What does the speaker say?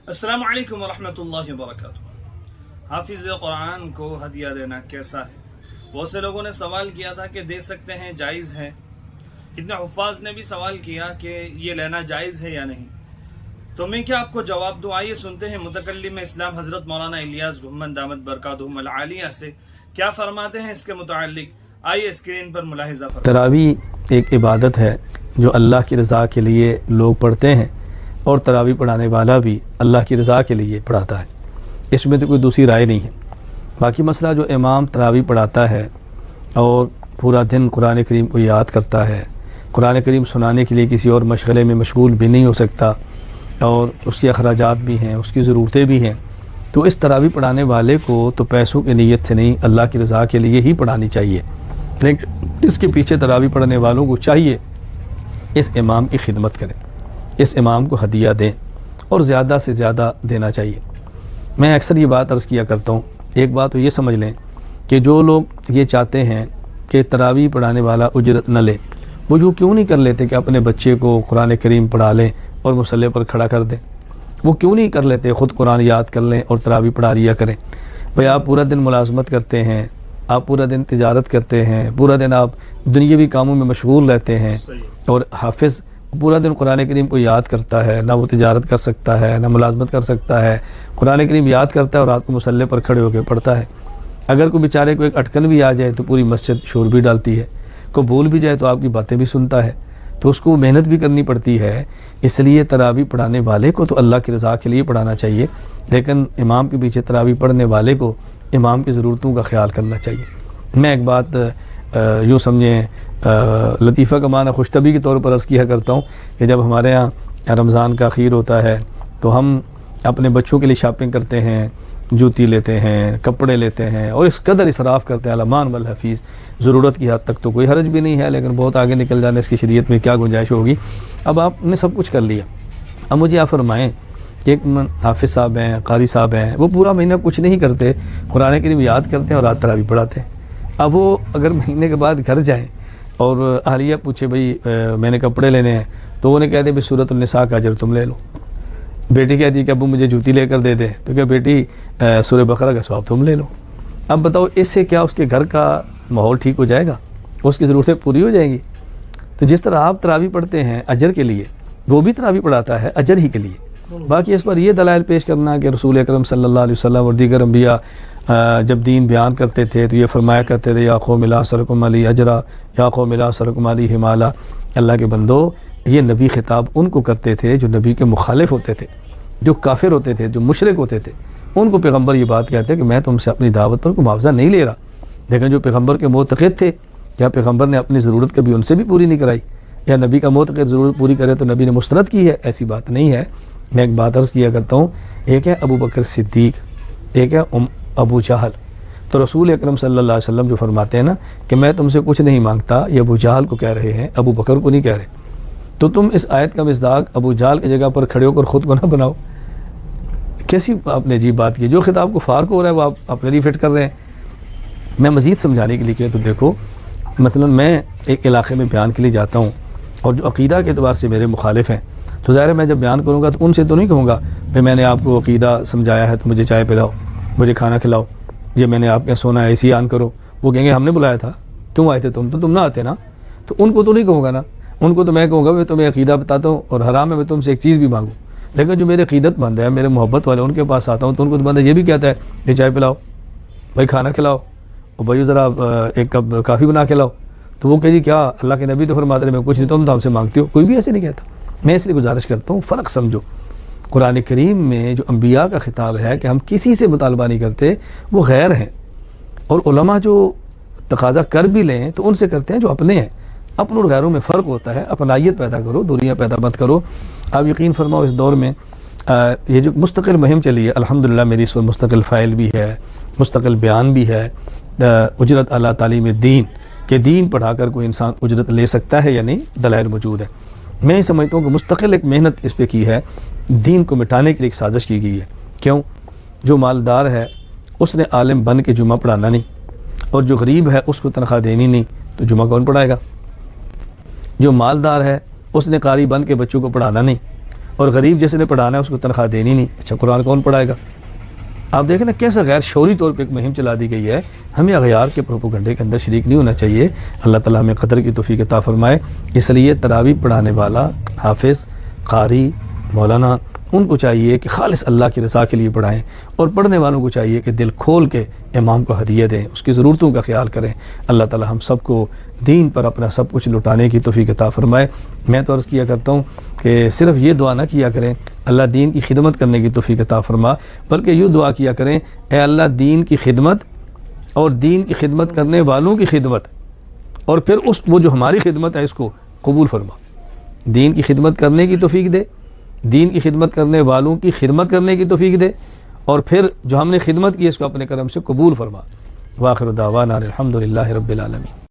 अस्सलामु अलैकुम वरहमतुल्लाहि वबरकातुहू। हाफिज़ कुरान को हदिया देना कैसा है? बहुत से लोगों ने सवाल किया था कि दे सकते हैं, जायज़ है। इतने हुफ़ाज़ ने भी सवाल किया कि ये लेना जायज़ है या नहीं। तो मैं क्या आपको जवाब दूँ? आइए सुनते हैं मुतकल्लिम इस्लाम हज़रत मौलाना इलियास घुम्मन दामत बरकातुहुमुल आलिया से क्या फरमाते हैं इसके मुताल्लिक। आइए स्क्रीन पर मुलाहिज़ा फरमाएं। तरावी एक इबादत है जो अल्लाह की रज़ा के लिए लोग पढ़ते हैं, और तरावी पढ़ाने वाला भी अल्लाह की रज़ा के लिए पढ़ाता है। इसमें तो कोई दूसरी राय नहीं है। बाकी मसला जो इमाम तरावी पढ़ाता है और पूरा दिन कुरान करीम को याद करता है, कुरान करीम सुनाने के लिए किसी और मशगले में मशगूल भी नहीं हो सकता, और उसके अखराजात भी हैं, उसकी ज़रूरतें भी हैं, तो इस तरावी पढ़ाने वाले को तो पैसों की नीयत से नहीं, अल्लाह की रज़ा के लिए ही पढ़ानी चाहिए। लेकिन इसके पीछे तरावी पढ़ने वालों को चाहिए इस इमाम की खिदमत करें, इस इमाम को हदिया दें, और ज़्यादा से ज़्यादा देना चाहिए। मैं अक्सर ये बात अर्ज़ किया करता हूँ। एक बात तो ये समझ लें कि जो लोग ये चाहते हैं कि तरावी पढ़ाने वाला उजरत न ले, वो जो क्यों नहीं कर लेते कि अपने बच्चे को कुरान करीम पढ़ा लें और मुसल्ले पर खड़ा कर दें? वो क्यों नहीं कर लेते ख़ुद कुरान याद कर लें और तरावी पढ़ा लिया करें? भाई आप पूरा दिन मुलाजमत करते हैं, आप पूरा दिन तिजारत करते हैं, पूरा दिन आप दुनियावी कामों में मशगूल रहते हैं, और हाफिज़ पूरा दिन कुरान करीम को याद करता है, ना वो तिजारत कर सकता है, ना मुलाजमत कर सकता है, कुरान करीम याद करता है और रात को मुसल्ले पर खड़े होकर पढ़ता है। अगर कोई बेचारे को एक अटकन भी आ जाए तो पूरी मस्जिद शोर भी डालती है, कोई भूल भी जाए तो आपकी बातें भी सुनता है, तो उसको मेहनत भी करनी पड़ती है। इसलिए तरावी पढ़ाने वाले को तो अल्लाह की रज़ा के लिए पढ़ाना चाहिए, लेकिन इमाम के पीछे तरावी पढ़ने वाले को इमाम की ज़रूरतों का ख्याल करना चाहिए। मैं एक बात यूँ समझें, लतीफ़ा का माना खुशतबी के तौर पर अर्ज़ किया करता हूँ कि जब हमारे यहाँ रमज़ान का अखीर होता है तो हम अपने बच्चों के लिए शॉपिंग करते हैं, जूती लेते हैं, कपड़े लेते हैं, और इस कदर इसराफ़ करते हैं अलमान वल हफ़ीज़। ज़रूरत की हद तक तो कोई हर्ज भी नहीं है, लेकिन बहुत आगे निकल जाने इसकी शरीयत में क्या गुंजाइश होगी। अब आपने सब कुछ कर लिया, अब मुझे आप फरमाएँ कि एक हाफिज़ साहब हैं, कारी साहब हैं, वो पूरा महीना कुछ नहीं करते, कुरान करीम याद करते हैं और रात तरावी पढ़ाते हैं। अब वो अगर महीने के बाद घर जाएँ और अहलिया पूछे भाई मैंने कपड़े लेने हैं, तो उन्हें कह दे भाई सूरत उन्निसा का अजर तुम ले लो। बेटी कहती है कि अबू मुझे जूती लेकर दे दे, तो क्या बेटी सूरह बकरा का सवाब तुम ले लो। अब बताओ इससे क्या उसके घर का माहौल ठीक हो जाएगा, उसकी ज़रूरतें पूरी हो जाएंगी? तो जिस तरह आप तरावी पढ़ते हैं अजर के लिए, वो भी तरावी पढ़ाता है अजर ही के लिए। बाकी इस पर यह दलाइल पेश करना कि रसूल अकरम सल्लल्लाहु अलैहि वसल्लम और दीगर अंबिया जब दीन बयान करते थे तो ये फरमाया करते थे, या कौम ला असरकुम अली अजरा, या कौम ला असरकुम अली हिमाला। अल्लाह के बंदो, ये नबी खिताब उनको करते थे जो नबी के मुखालिफ होते थे, जो काफिर होते थे, जो मुशरिक होते थे। उनको पैगम्बर ये बात कहते हैं कि मैं तुमसे अपनी दावत पर कोई मुआवजा नहीं ले रहा। लेकिन जो पैगम्बर के मोतक़िद थे, या पैगम्बर ने अपनी ज़रूरत कभी उनसे भी पूरी नहीं कराई, या नबी का मोतक़िद ज़रूरत पूरी करे तो नबी ने मुस्तरद की है, ऐसी बात नहीं है। मैं एक बात अर्ज़ किया करता हूँ, एक है अबू बकर सिद्दीक, एक है अबू जहल। तो रसूल अकरम सल्लल्लाहु अलैहि वसल्लम जो फरमाते हैं ना कि मैं तुमसे कुछ नहीं मांगता, ये अबू जहल को कह रहे हैं, अबू बकर को नहीं कह रहे। तो तुम इस आयत का मिस्दाक अबू जहल की जगह पर खड़े होकर ख़ुद को ना बनाओ। कैसी आपने अजीब बात की, जो खिताब को फ़ार्क हो रहा है वो आप अपने लिए फिट कर रहे हैं। मैं मज़ीद समझाने के लिए किया तो देखो, मसलन मैं एक इलाक़े में बयान के लिए जाता हूँ और जो अक़ीदा के एतबार से मेरे मुखालिफ हैं, तो ज़ाहिर है मैं जब बयान करूँगा तो उनसे तो नहीं कहूँगा भाई मैंने आपको अक़ीदा समझाया है तो मुझे चाय पिलाओ, मुझे खाना खिलाओ, ये मैंने आपके सोना है ऐसी ऑन करो। वो कहेंगे हमने बुलाया था, क्यों आए थे तुम? तो तुम ना आते ना। तो उनको तो नहीं कहूँगा ना, उनको तो मैं कहूँगा मैं तुम्हें अक़ीदा बताता हूँ और हराम है मैं तुमसे एक चीज़ भी मांगूँ। लेकिन जो मेरे अक़ीदत बंद है, मेरे मोहब्बत वाले, उनके पास आता हूँ तो उनको तो बंदा ये भी कहता है ये चाय पिलाओ, भाई खाना खिलाओ, और भाई ज़रा एक कप काफ़ी बना के लाओ। तो वो कह जी क्या अल्लाह के नबी तो फरमाते हैं मैं कुछ नहीं, तुम तो हमसे मांगती हो। कोई भी ऐसे नहीं कहता। मैं इसलिए गुजारिश करता हूँ फ़र्क समझो। कुरान करीम में जो अंबिया का खिताब है कि हम किसी से मुतालबा नहीं करते, वो गैर हैं, और उलमा जो तकाज़ा कर भी लें तो उनसे करते हैं जो अपने हैं। अपनों और गैरों में फ़र्क होता है। अपनाइयत पैदा करो, दूरियाँ पैदा मत करो। आप यकीन फरमाओ इस दौर में ये जो मुस्तकिल मुहिम चली है, अल्हम्दुलिल्लाह मेरी इस पर मुस्तकिल फ़ाइल भी है, मुस्तकिल बयान भी है। उजरत अला तालीम दीन के दीन पढ़ाकर कोई इंसान उजरत ले सकता है या नहीं, दलाइल मौजूद है। मैं समझता हूँ कि मुस्तकिल एक मेहनत इस पर की है, दीन को मिटाने के लिए एक साजिश की गई है। क्यों? जो मालदार है उसने आलिम बन के जुमा पढ़ाना नहीं, और जो गरीब है उसको तनख्वाह देनी नहीं, तो जुमा कौन पढ़ाएगा? जो मालदार है उसने कारी बन के बच्चों को पढ़ाना नहीं, और गरीब जिसने पढ़ाना है उसको तनख्वाह देनी नहीं, अच्छा कुरान कौन पढ़ाएगा? आप देखें ना कैसा गैर शौरी तौर पे एक मुहिम चला दी गई है। हमें अगयार के प्रोपोगंडे के अंदर शरीक नहीं होना चाहिए। अल्लाह ताला हमें कदर की तौफीक अता फरमाए। इसलिए तरावी पढ़ाने वाला, हाफिज़, कारी, मौलाना, उनको चाहिए कि खालिस अल्लाह की रज़ा के लिए पढ़ाएं, और पढ़ने वालों को चाहिए कि दिल खोल के इमाम को हदिया दें, उसकी ज़रूरतों का ख्याल करें। अल्लाह ताला हम सबको दीन पर अपना सब कुछ लुटाने की तौफीक अता फरमाए। मैं तो अर्ज़ किया करता हूँ कि सिर्फ़ ये दुआ ना किया करें अल्लाह दीन की खिदमत करने की तौफीक अता फरमा, बल्कि यूँ दुआ किया करें, ए अल्लाह दीन की खिदमत और दीन की खिदमत करने वालों की खिदमत, और फिर उस वो जो हमारी खिदमत है इसको कबूल फरमा। दीन की खिदमत करने की तौफीक दे, दीन की खिदमत करने वालों की खिदमत करने की तौफीक दे, और फिर जो हमने खिदमत की इसको अपने करम से कबूल फरमा। वाखिर दावाना अल्हम्दुलिल्लाहि रब्बिल आलमीन।